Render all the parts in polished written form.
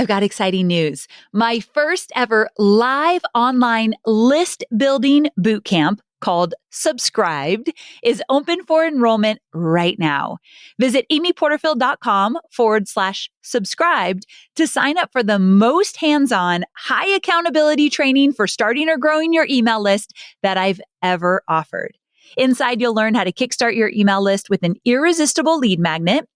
I've got exciting news. My first ever live online list building bootcamp called Subscribed is open for enrollment right now. Visit amyporterfield.com/subscribed to sign up for the most hands-on, high accountability training for starting or growing your email list that I've ever offered. Inside, you'll learn how to kickstart your email list with an irresistible lead magnet,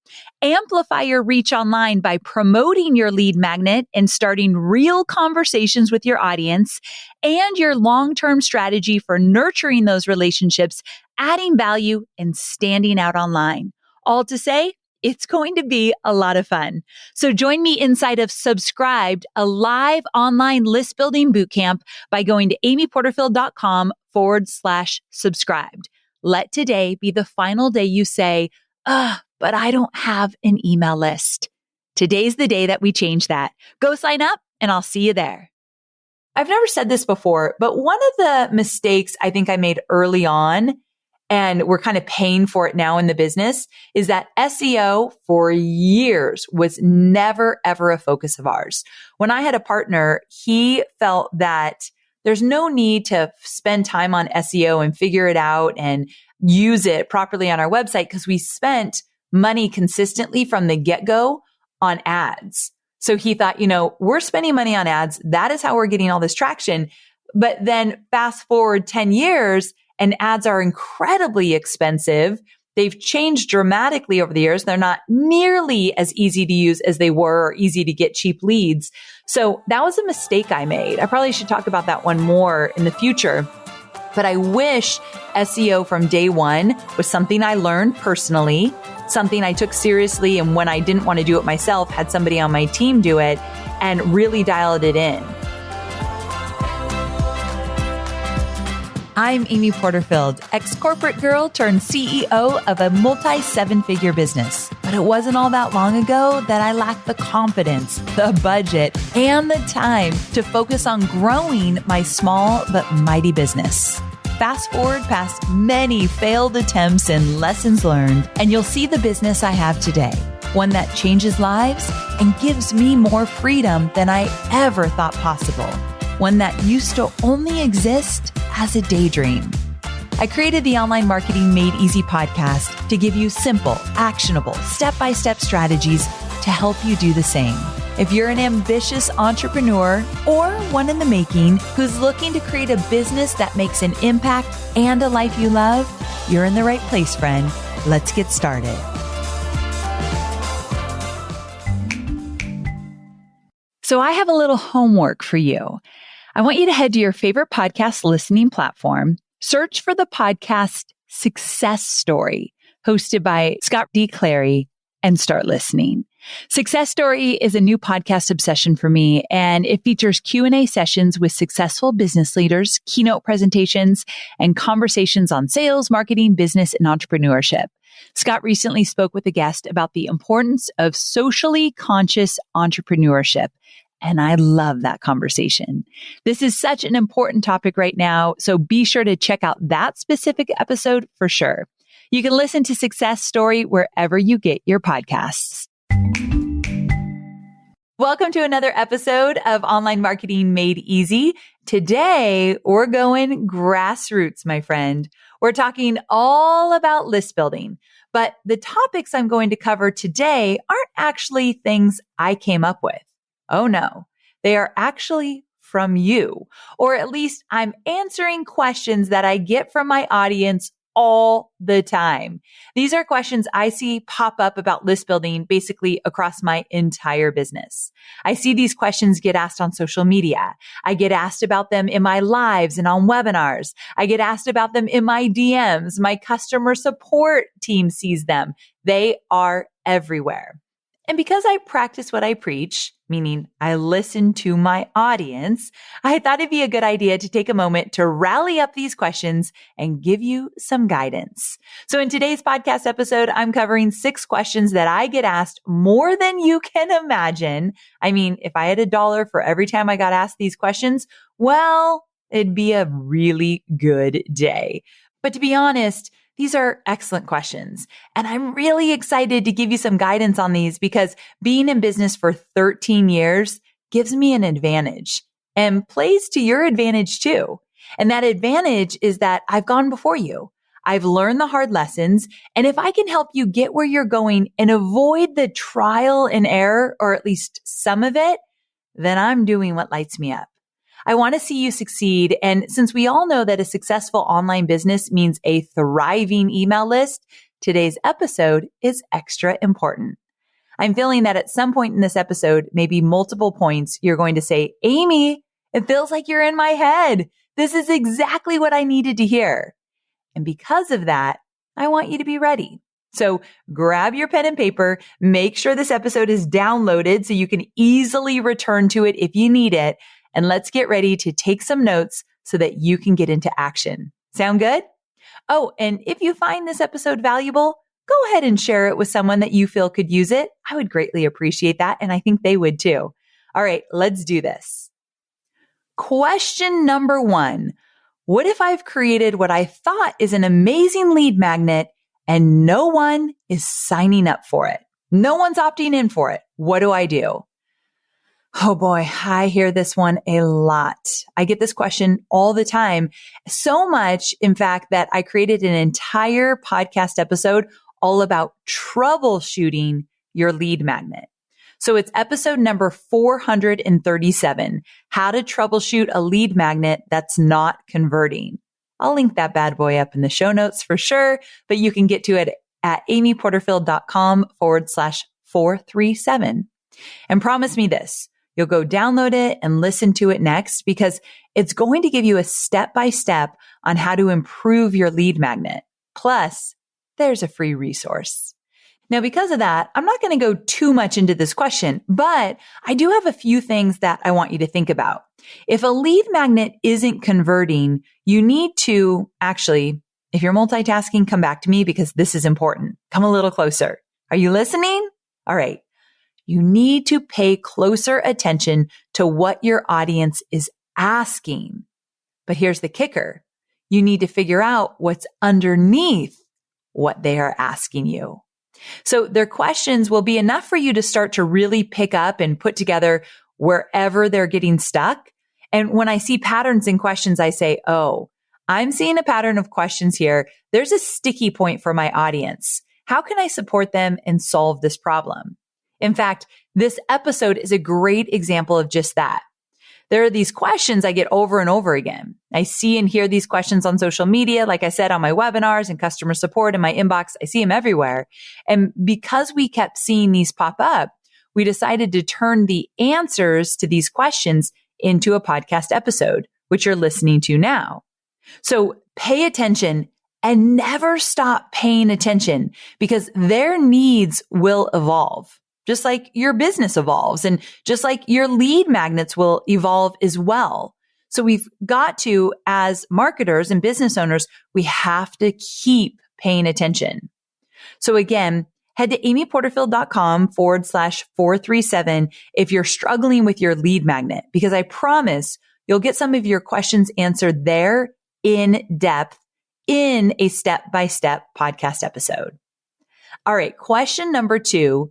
amplify your reach online by promoting your lead magnet and starting real conversations with your audience, and your long-term strategy for nurturing those relationships, adding value, and standing out online. All to say, it's going to be a lot of fun. So join me inside of Subscribed, a live online list building bootcamp by going to amyporterfield.com/subscribed. Let today be the final day you say, but I don't have an email list. Today's the day that we change that. Go sign up and I'll see you there. I've never said this before, but one of the mistakes I think I made early on, and we're kind of paying for it now in the business, is that SEO for years was never, ever a focus of ours. When I had a partner, he felt that there's no need to spend time on SEO and figure it out and use it properly on our website because we spent money consistently from the get-go on ads. So he thought, we're spending money on ads. That is how we're getting all this traction. But then fast forward 10 years, and ads are incredibly expensive. They've changed dramatically over the years. They're not nearly as easy to use as they were, or easy to get cheap leads. So that was a mistake I made. I probably should talk about that one more in the future. But I wish SEO from day one was something I learned personally, something I took seriously, and when I didn't want to do it myself, had somebody on my team do it and really dialed it in. I'm Amy Porterfield, ex-corporate girl turned CEO of a multi-seven-figure business. But it wasn't all that long ago that I lacked the confidence, the budget, and the time to focus on growing my small but mighty business. Fast forward past many failed attempts and lessons learned, and you'll see the business I have today. One that changes lives and gives me more freedom than I ever thought possible. One that used to only exist as a daydream. I created the Online Marketing Made Easy podcast to give you simple, actionable, step-by-step strategies to help you do the same. If you're an ambitious entrepreneur or one in the making who's looking to create a business that makes an impact and a life you love, you're in the right place, friend. Let's get started. So I have a little homework for you. I want you to head to your favorite podcast listening platform, search for the podcast Success Story, hosted by Scott D. Clary, and start listening. Success Story is a new podcast obsession for me, and it features Q&A sessions with successful business leaders, keynote presentations, and conversations on sales, marketing, business, and entrepreneurship. Scott recently spoke with a guest about the importance of socially conscious entrepreneurship. And I love that conversation. This is such an important topic right now, so be sure to check out that specific episode for sure. You can listen to Success Story wherever you get your podcasts. Welcome to another episode of Online Marketing Made Easy. Today, we're going grassroots, my friend. We're talking all about list building, but the topics I'm going to cover today aren't actually things I came up with. Oh no, they are actually from you, or at least I'm answering questions that I get from my audience all the time. These are questions I see pop up about list building basically across my entire business. I see these questions get asked on social media. I get asked about them in my lives and on webinars. I get asked about them in my DMs. My customer support team sees them. They are everywhere. And because I practice what I preach, meaning I listen to my audience, I thought it'd be a good idea to take a moment to rally up these questions and give you some guidance. So in today's podcast episode, I'm covering 6 questions that I get asked more than you can imagine. I mean, if I had $1 for every time I got asked these questions, well, it'd be a really good day. But to be honest, These are excellent questions. And I'm really excited to give you some guidance on these because being in business for 13 years gives me an advantage and plays to your advantage too. And that advantage is that I've gone before you. I've learned the hard lessons. And if I can help you get where you're going and avoid the trial and error, or at least some of it, then I'm doing what lights me up. I want to see you succeed. And since we all know that a successful online business means a thriving email list, today's episode is extra important. I'm feeling that at some point in this episode, maybe multiple points, you're going to say, Amy, it feels like you're in my head. This is exactly what I needed to hear. And because of that, I want you to be ready. So grab your pen and paper, make sure this episode is downloaded so you can easily return to it if you need it. And let's get ready to take some notes so that you can get into action. Sound good? Oh, and if you find this episode valuable, go ahead and share it with someone that you feel could use it. I would greatly appreciate that. And I think they would too. All right, let's do this. Question number 1. What if I've created what I thought is an amazing lead magnet and no one is signing up for it? No one's opting in for it. What do I do? Oh boy, I hear this one a lot. I get this question all the time. So much, in fact, that I created an entire podcast episode all about troubleshooting your lead magnet. So it's episode number 437, how to troubleshoot a lead magnet that's not converting. I'll link that bad boy up in the show notes for sure, but you can get to it at amyporterfield.com/437. And promise me this, you'll go download it and listen to it next because it's going to give you a step-by-step on how to improve your lead magnet. Plus, there's a free resource. Now, because of that, I'm not going to go too much into this question, but I do have a few things that I want you to think about. If a lead magnet isn't converting, you need to actually, if you're multitasking, come back to me because this is important. Come a little closer. Are you listening? All right. You need to pay closer attention to what your audience is asking. But here's the kicker. You need to figure out what's underneath what they are asking you. So their questions will be enough for you to start to really pick up and put together wherever they're getting stuck. And when I see patterns in questions, I say, oh, I'm seeing a pattern of questions here. There's a sticky point for my audience. How can I support them and solve this problem? In fact, this episode is a great example of just that. There are these questions I get over and over again. I see and hear these questions on social media, like I said, on my webinars and customer support in my inbox. I see them everywhere. And because we kept seeing these pop up, we decided to turn the answers to these questions into a podcast episode, which you're listening to now. So pay attention and never stop paying attention because their needs will evolve. Just like your business evolves and just like your lead magnets will evolve as well. So we've got to, as marketers and business owners, we have to keep paying attention. So again, head to amyporterfield.com/437 if you're struggling with your lead magnet, because I promise you'll get some of your questions answered there in depth in a step-by-step podcast episode. All right. Question number 2.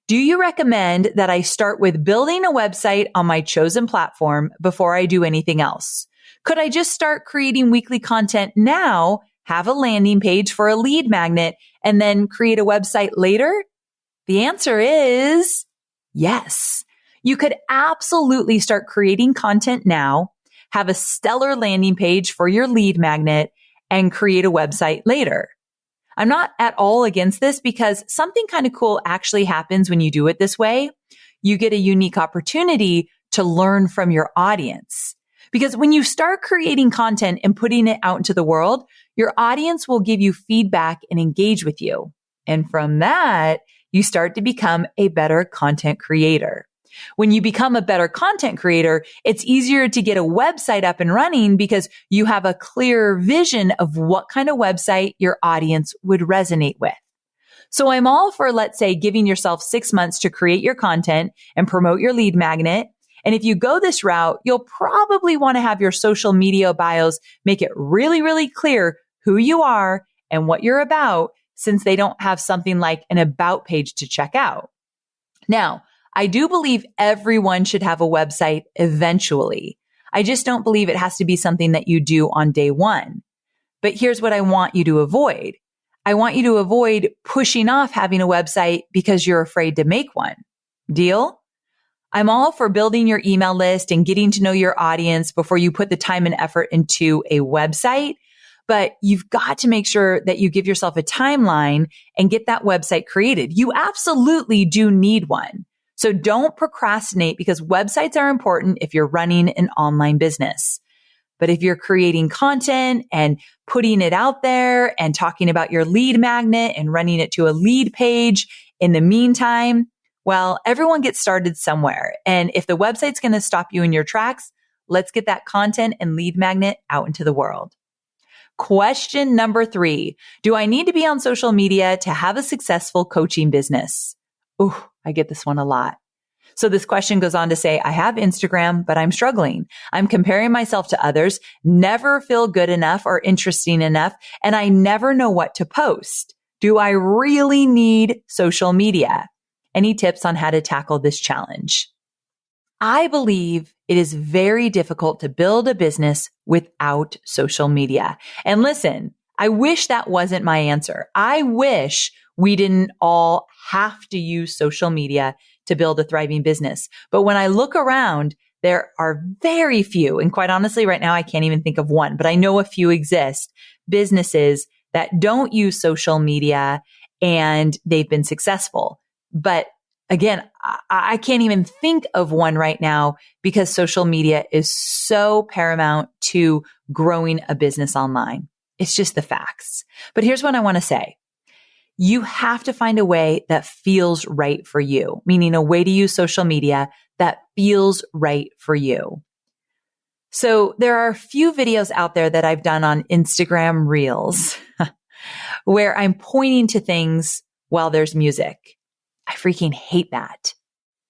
Do you recommend that I start with building a website on my chosen platform before I do anything else? Could I just start creating weekly content now, have a landing page for a lead magnet, and then create a website later? The answer is yes. You could absolutely start creating content now, have a stellar landing page for your lead magnet, and create a website later. I'm not at all against this because something kind of cool actually happens when you do it this way. You get a unique opportunity to learn from your audience. Because when you start creating content and putting it out into the world, your audience will give you feedback and engage with you. And from that, you start to become a better content creator. When you become a better content creator, it's easier to get a website up and running because you have a clear vision of what kind of website your audience would resonate with. So I'm all for, let's say, giving yourself 6 months to create your content and promote your lead magnet. And if you go this route, you'll probably want to have your social media bios make it really, really clear who you are and what you're about, since they don't have something like an about page to check out. Now, I do believe everyone should have a website eventually. I just don't believe it has to be something that you do on day one. But here's what I want you to avoid. I want you to avoid pushing off having a website because you're afraid to make one. Deal? I'm all for building your email list and getting to know your audience before you put the time and effort into a website. But you've got to make sure that you give yourself a timeline and get that website created. You absolutely do need one. So don't procrastinate, because websites are important if you're running an online business. But if you're creating content and putting it out there and talking about your lead magnet and running it to a lead page in the meantime, well, everyone gets started somewhere. And if the website's going to stop you in your tracks, let's get that content and lead magnet out into the world. Question number 3. Do I need to be on social media to have a successful coaching business? Ooh, I get this one a lot. So this question goes on to say, I have Instagram, but I'm struggling. I'm comparing myself to others, never feel good enough or interesting enough, and I never know what to post. Do I really need social media? Any tips on how to tackle this challenge? I believe it is very difficult to build a business without social media. And listen, I wish that wasn't my answer. I wish we didn't all have to use social media to build a thriving business. But when I look around, there are very few, and quite honestly, right now, I can't even think of one, but I know a few exist, businesses that don't use social media and they've been successful. But again, I can't even think of one right now because social media is so paramount to growing a business online. It's just the facts. But here's what I want to say. You have to find a way that feels right for you, meaning a way to use social media that feels right for you. So there are a few videos out there that I've done on Instagram Reels where I'm pointing to things while there's music. I freaking hate that.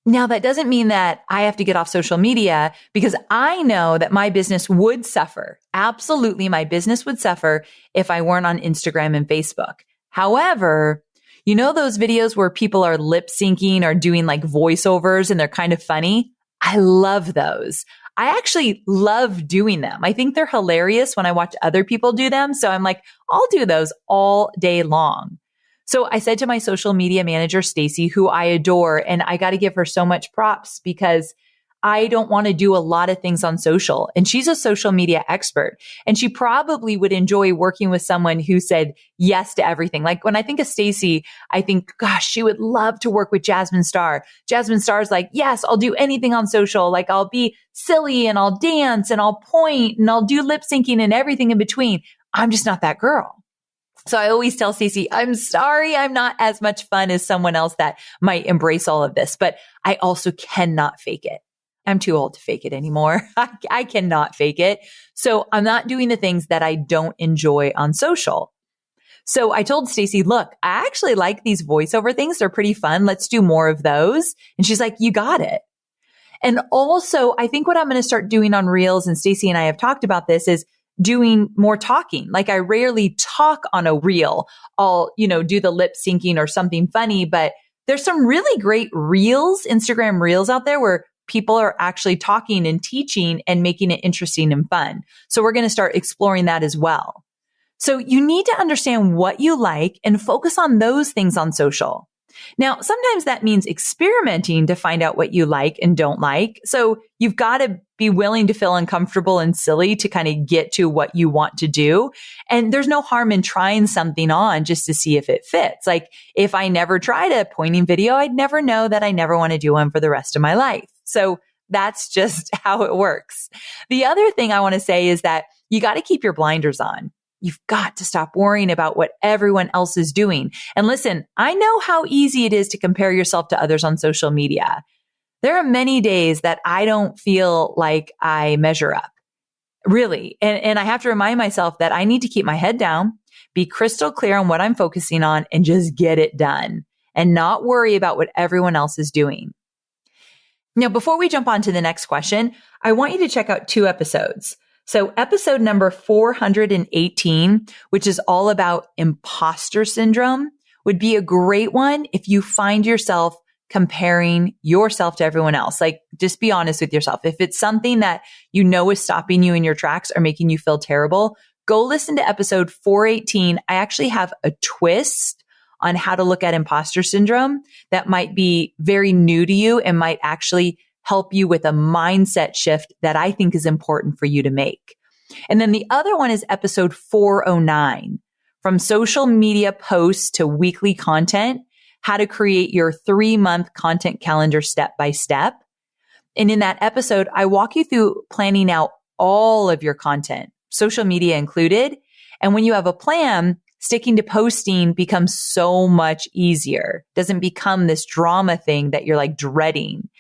Now, that doesn't mean that I have to get off social media, because I know that my business would suffer. Absolutely, my business would suffer if I weren't on Instagram and Facebook. However, you know those videos where people are lip syncing or doing like voiceovers and they're kind of funny? I love those. I actually love doing them. I think they're hilarious when I watch other people do them. So I'm like, I'll do those all day long. So I said to my social media manager, Stacy, who I adore, and I got to give her so much props because I don't want to do a lot of things on social. And she's a social media expert. And she probably would enjoy working with someone who said yes to everything. Like when I think of Stacy, I think, gosh, she would love to work with Jasmine Star. Jasmine Star's like, yes, I'll do anything on social. Like I'll be silly and I'll dance and I'll point and I'll do lip syncing and everything in between. I'm just not that girl. So I always tell Stacey, I'm sorry, I'm not as much fun as someone else that might embrace all of this, but I also cannot fake it. I'm too old to fake it anymore. I cannot fake it. So I'm not doing the things that I don't enjoy on social. So I told Stacey, look, I actually like these voiceover things. They're pretty fun. Let's do more of those. And she's like, you got it. And also, I think what I'm going to start doing on Reels, and Stacey and I have talked about this, is doing more talking. Like I rarely talk on a reel. I'll, do the lip syncing or something funny, but there's some really great reels, Instagram reels out there where people are actually talking and teaching and making it interesting and fun. So we're going to start exploring that as well. So you need to understand what you like and focus on those things on social. Now, sometimes that means experimenting to find out what you like and don't like. So you've got to be willing to feel uncomfortable and silly to kind of get to what you want to do. And there's no harm in trying something on just to see if it fits. Like if I never tried a pointing video, I'd never know that I never want to do one for the rest of my life. So that's just how it works. The other thing I want to say is that you got to keep your blinders on. You've got to stop worrying about what everyone else is doing. And listen, I know how easy it is to compare yourself to others on social media. There are many days that I don't feel like I measure up, really. And I have to remind myself that I need to keep my head down, be crystal clear on what I'm focusing on, and just get it done and not worry about what everyone else is doing. Now, before we jump on to the next question, I want you to check out 2 episodes. So episode number 418, which is all about imposter syndrome, would be a great one if you find yourself comparing yourself to everyone else. Like, just be honest with yourself. If it's something that you know is stopping you in your tracks or making you feel terrible, go listen to episode 418. I actually have a twist on how to look at imposter syndrome that might be very new to you and might actually help you with a mindset shift that I think is important for you to make. And then the other one is episode 409, from social media posts to weekly content, how to create your 3-month content calendar step by step. And in that episode, I walk you through planning out all of your content, social media included. And when you have a plan, sticking to posting becomes so much easier. It doesn't become this drama thing that you're like dreading.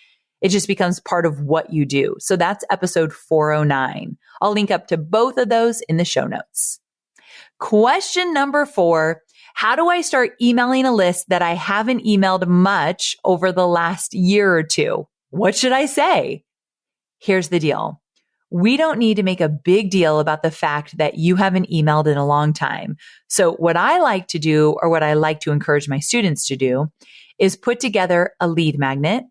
It just becomes part of what you do. So that's episode 409. I'll link up to both of those in the show notes. Question number 4, how do I start emailing a list that I haven't emailed much over the last year or two? What should I say? Here's the deal. We don't need to make a big deal about the fact that you haven't emailed in a long time. So what I like to do, or what I like to encourage my students to do, is put together a lead magnet,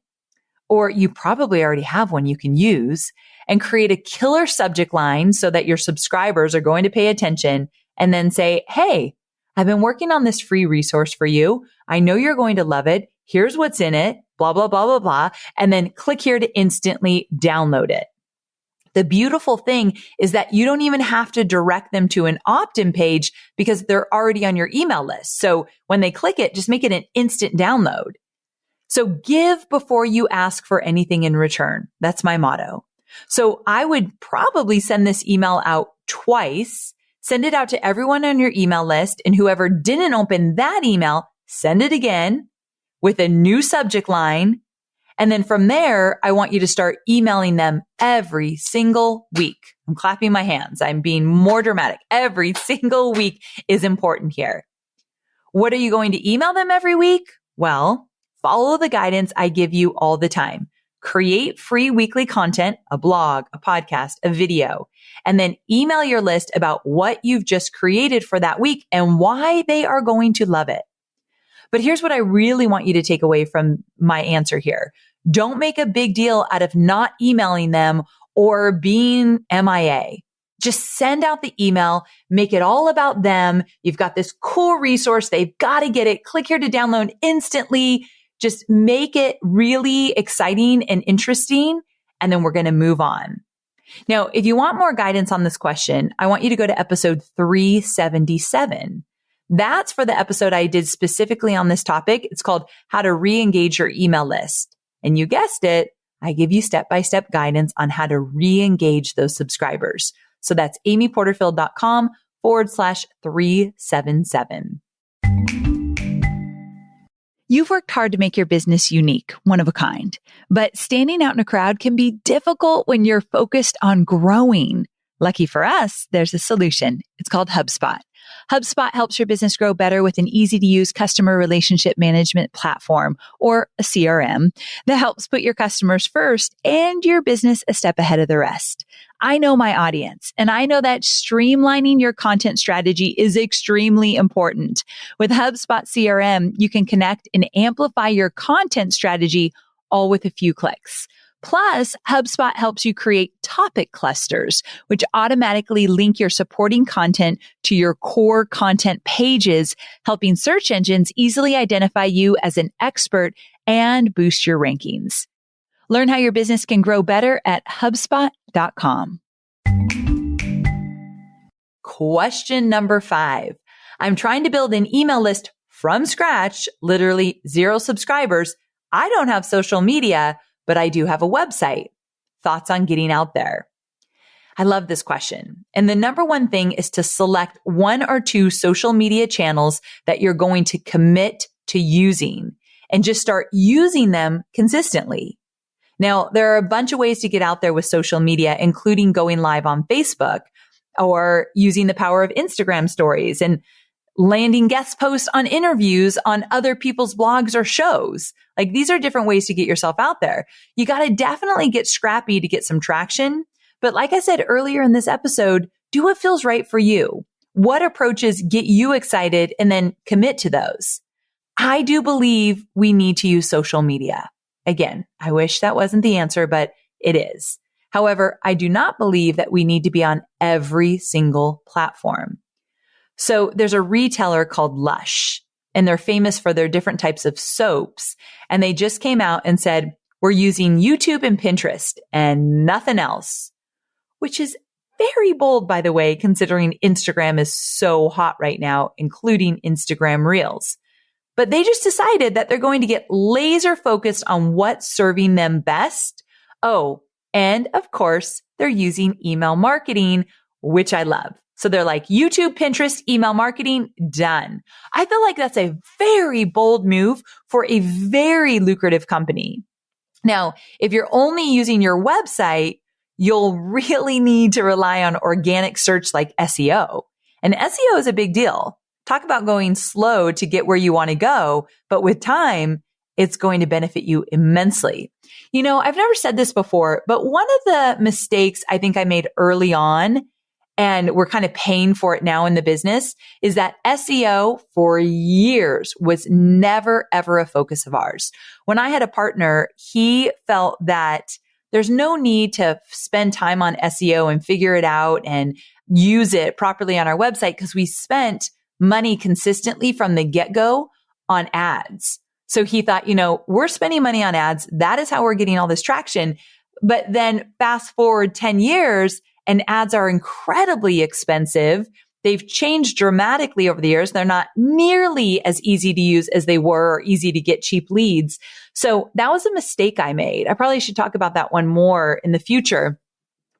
or you probably already have one you can use, and create a killer subject line so that your subscribers are going to pay attention, and then say, hey, I've been working on this free resource for you. I know you're going to love it. Here's what's in it, blah, blah, blah, blah, blah. And then click here to instantly download it. The beautiful thing is that you don't even have to direct them to an opt-in page because they're already on your email list. So when they click it, just make it an instant download. So give before you ask for anything in return. That's my motto. So I would probably send this email out twice, send it out to everyone on your email list, and whoever didn't open that email, send it again with a new subject line. And then from there, I want you to start emailing them every single week. I'm clapping my hands. I'm being more dramatic. Every single week is important here. What are you going to email them every week? Well, follow the guidance I give you all the time. Create free weekly content, a blog, a podcast, a video, and then email your list about what you've just created for that week and why they are going to love it. But here's what I really want you to take away from my answer here. Don't make a big deal out of not emailing them or being MIA. Just send out the email, make it all about them. You've got this cool resource. They've got to get it. Click here to download instantly. Just make it really exciting and interesting, and then we're going to move on. Now, if you want more guidance on this question, I want you to go to episode 377. That's for the episode I did specifically on this topic. It's called How to Re-Engage Your Email List. And you guessed it, I give you step-by-step guidance on how to re-engage those subscribers. So that's amyporterfield.com/377. You've worked hard to make your business unique, one of a kind, but standing out in a crowd can be difficult when you're focused on growing. Lucky for us, there's a solution. It's called HubSpot. HubSpot helps your business grow better with an easy-to-use customer relationship management platform, or a CRM, that helps put your customers first and your business a step ahead of the rest. I know my audience, and I know that streamlining your content strategy is extremely important. With HubSpot CRM, you can connect and amplify your content strategy all with a few clicks. Plus, HubSpot helps you create topic clusters, which automatically link your supporting content to your core content pages, helping search engines easily identify you as an expert and boost your rankings. Learn how your business can grow better at HubSpot.com. Question number 5. I'm trying to build an email list from scratch, literally 0 subscribers. I don't have social media, but I do have a website. Thoughts on getting out there? I love this question. And the number one thing is to select 1 or 2 social media channels that you're going to commit to using and just start using them consistently. Now, there are a bunch of ways to get out there with social media, including going live on Facebook or using the power of Instagram stories and landing guest posts on interviews on other people's blogs or shows. Like, these are different ways to get yourself out there. You got to definitely get scrappy to get some traction, But like I said earlier in this episode, do what feels right for you. What approaches get you excited and then commit to those. I do believe we need to use social media. Again, I wish that wasn't the answer, but it is. However, I do not believe that we need to be on every single platform. So there's a retailer called Lush, and they're famous for their different types of soaps. And they just came out and said, we're using YouTube and Pinterest and nothing else, which is very bold, by the way, considering Instagram is so hot right now, including Instagram Reels. But they just decided that they're going to get laser focused on what's serving them best. Oh, and of course, they're using email marketing, which I love. So they're like YouTube, Pinterest, email marketing, done. I feel like that's a very bold move for a very lucrative company. Now, if you're only using your website, you'll really need to rely on organic search like SEO. And SEO is a big deal. Talk about going slow to get where you want to go, but with time, it's going to benefit you immensely. You know, I've never said this before, but one of the mistakes I think I made early on, and we're kind of paying for it now in the business, is that SEO for years was never, ever a focus of ours. When I had a partner, he felt that there's no need to spend time on SEO and figure it out and use it properly on our website because we spent money consistently from the get-go on ads. So he thought, you know, we're spending money on ads. That is how we're getting all this traction. But then fast forward 10 years and ads are incredibly expensive. They've changed dramatically over the years. They're not nearly as easy to use as they were or easy to get cheap leads. So that was a mistake I made. I probably should talk about that one more in the future.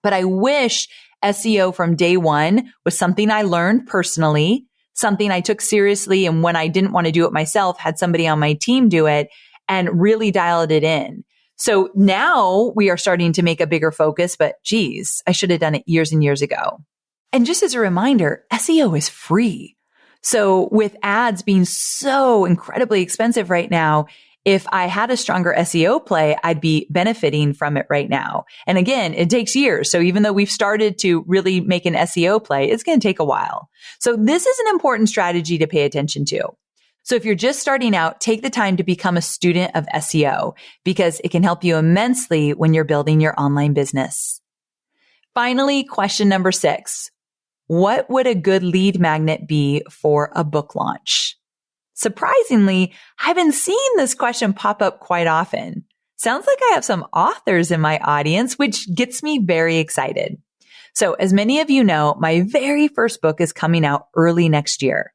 But I wish SEO from day one was something I learned personally, something I took seriously. And when I didn't want to do it myself, had somebody on my team do it and really dialed it in. So now we are starting to make a bigger focus, but geez, I should have done it years and years ago. And just as a reminder, SEO is free. So with ads being so incredibly expensive right now, if I had a stronger SEO play, I'd be benefiting from it right now. And again, it takes years. So even though we've started to really make an SEO play, it's going to take a while. So this is an important strategy to pay attention to. So if you're just starting out, take the time to become a student of SEO because it can help you immensely when you're building your online business. Finally, question number 6. What would a good lead magnet be for a book launch? Surprisingly, I've been seeing this question pop up quite often. Sounds like I have some authors in my audience, which gets me very excited. So as many of you know, my very first book is coming out early next year.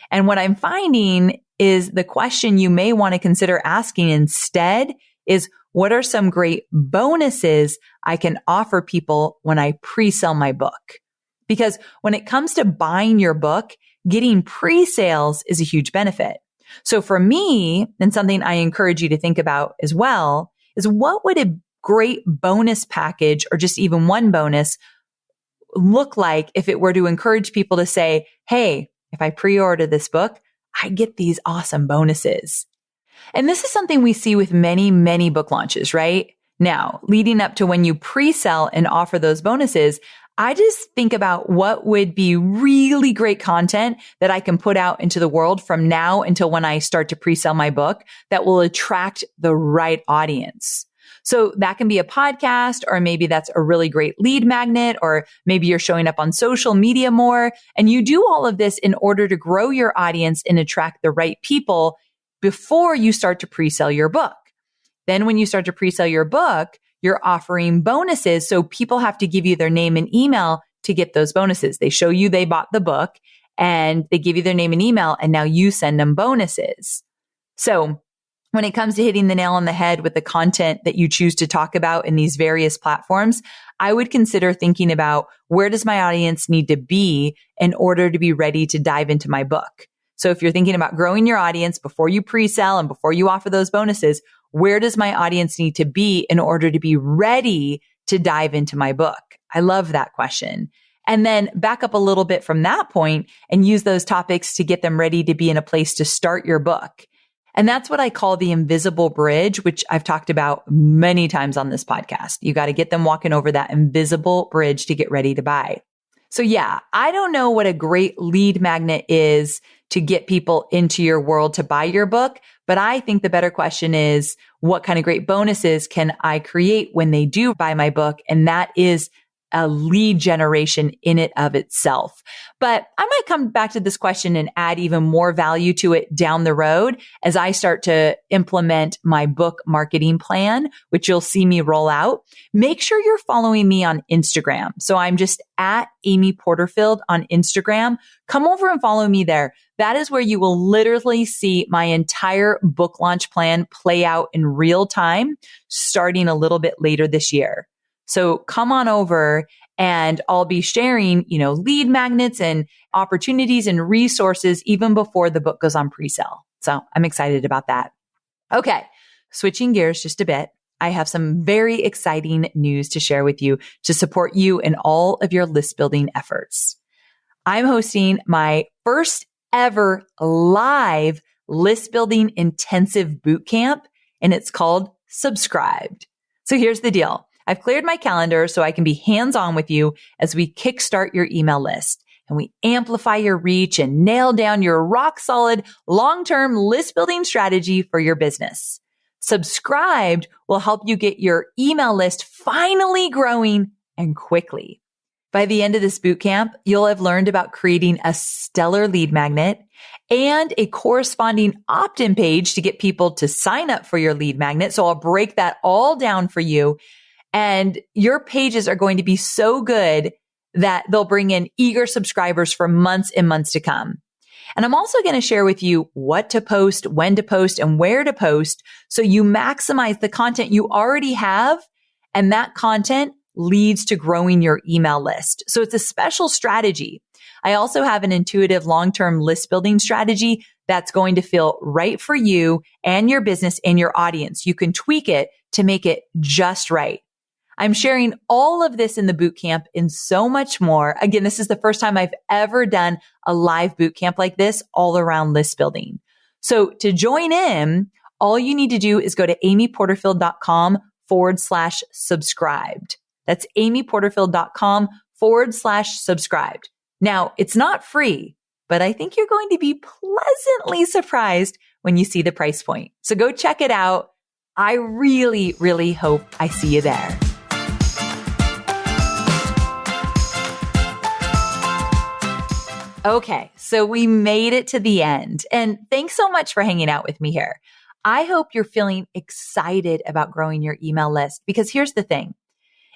And what I'm finding is the question you may want to consider asking instead is, what are some great bonuses I can offer people when I pre-sell my book? Because when it comes to buying your book, getting pre-sales is a huge benefit. So for me, and something I encourage you to think about as well, is what would a great bonus package or just even one bonus look like if it were to encourage people to say, hey, if I pre-order this book, I get these awesome bonuses. And this is something we see with many, many book launches, right? Now, leading up to when you pre-sell and offer those bonuses, I just think about what would be really great content that I can put out into the world from now until when I start to pre-sell my book that will attract the right audience. So that can be a podcast, or maybe that's a really great lead magnet, or maybe you're showing up on social media more. And you do all of this in order to grow your audience and attract the right people before you start to pre-sell your book. Then when you start to pre-sell your book, you're offering bonuses. So people have to give you their name and email to get those bonuses. They show you they bought the book and they give you their name and email, and now you send them bonuses. So when it comes to hitting the nail on the head with the content that you choose to talk about in these various platforms, I would consider thinking about, where does my audience need to be in order to be ready to dive into my book? So if you're thinking about growing your audience before you pre-sell and before you offer those bonuses, where does my audience need to be in order to be ready to dive into my book? I love that question. And then back up a little bit from that point and use those topics to get them ready to be in a place to start your book. And that's what I call the invisible bridge, which I've talked about many times on this podcast. You got to get them walking over that invisible bridge to get ready to buy. So yeah, I don't know what a great lead magnet is to get people into your world to buy your book, but I think the better question is, what kind of great bonuses can I create when they do buy my book? And that is a lead generation in it of itself. But I might come back to this question and add even more value to it down the road as I start to implement my book marketing plan, which you'll see me roll out. Make sure you're following me on Instagram. So I'm just at Amy Porterfield on Instagram. Come over and follow me there. That is where you will literally see my entire book launch plan play out in real time, starting a little bit later this year. So come on over and I'll be sharing, lead magnets and opportunities and resources even before the book goes on pre-sale. So I'm excited about that. Okay. Switching gears just a bit. I have some very exciting news to share with you to support you in all of your list building efforts. I'm hosting my first ever live list building intensive bootcamp, and it's called Subscribed. So here's the deal. I've cleared my calendar so I can be hands-on with you as we kickstart your email list and we amplify your reach and nail down your rock-solid long-term list building strategy for your business. Subscribed will help you get your email list finally growing and quickly. By the end of this bootcamp, you'll have learned about creating a stellar lead magnet and a corresponding opt-in page to get people to sign up for your lead magnet. So I'll break that all down for you. And your pages are going to be so good that they'll bring in eager subscribers for months and months to come. And I'm also going to share with you what to post, when to post, and where to post so you maximize the content you already have, and that content leads to growing your email list. So it's a special strategy. I also have an intuitive long-term list building strategy that's going to feel right for you and your business and your audience. You can tweak it to make it just right. I'm sharing all of this in the bootcamp and so much more. Again, this is the first time I've ever done a live bootcamp like this all around list building. So to join in, all you need to do is go to amyporterfield.com/subscribed. That's amyporterfield.com/subscribed. Now, it's not free, but I think you're going to be pleasantly surprised when you see the price point. So go check it out. I really, really hope I see you there. Okay, so we made it to the end. And thanks so much for hanging out with me here. I hope you're feeling excited about growing your email list because here's the thing.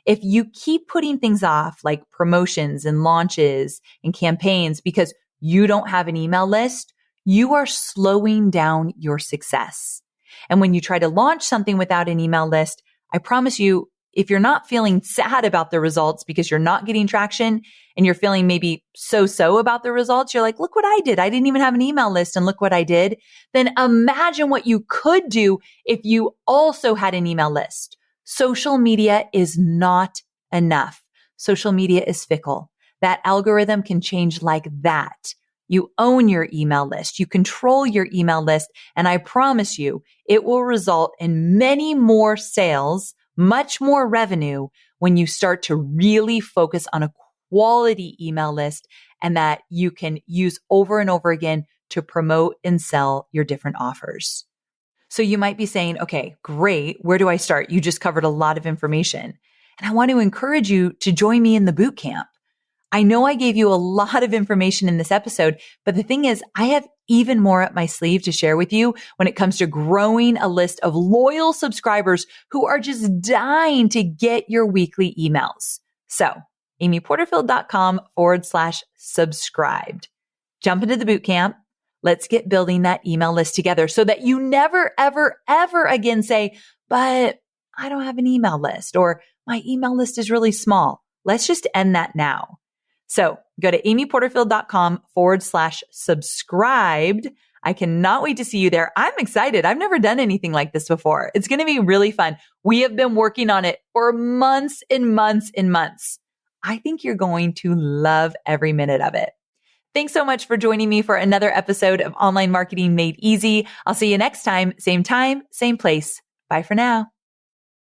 If you keep putting things off like promotions and launches and campaigns because you don't have an email list, you are slowing down your success. And when you try to launch something without an email list, I promise you, if you're not feeling sad about the results because you're not getting traction and you're feeling maybe so-so about the results, you're like, look what I did. I didn't even have an email list and look what I did. Then imagine what you could do if you also had an email list. Social media is not enough. Social media is fickle. That algorithm can change like that. You own your email list. You control your email list. And I promise you, it will result in many more sales, much more revenue when you start to really focus on a quality email list and that you can use over and over again to promote and sell your different offers. So you might be saying, okay, great. Where do I start? You just covered a lot of information. And I want to encourage you to join me in the bootcamp. I know I gave you a lot of information in this episode, but the thing is, I have even more up my sleeve to share with you when it comes to growing a list of loyal subscribers who are just dying to get your weekly emails. So amyporterfield.com/subscribed. Jump into the bootcamp. Let's get building that email list together so that you never, ever, ever again say, but I don't have an email list or my email list is really small. Let's just end that now. So go to amyporterfield.com/subscribed. I cannot wait to see you there. I'm excited. I've never done anything like this before. It's going to be really fun. We have been working on it for months and months and months. I think you're going to love every minute of it. Thanks so much for joining me for another episode of Online Marketing Made Easy. I'll see you next time, same time, same place. Bye for now.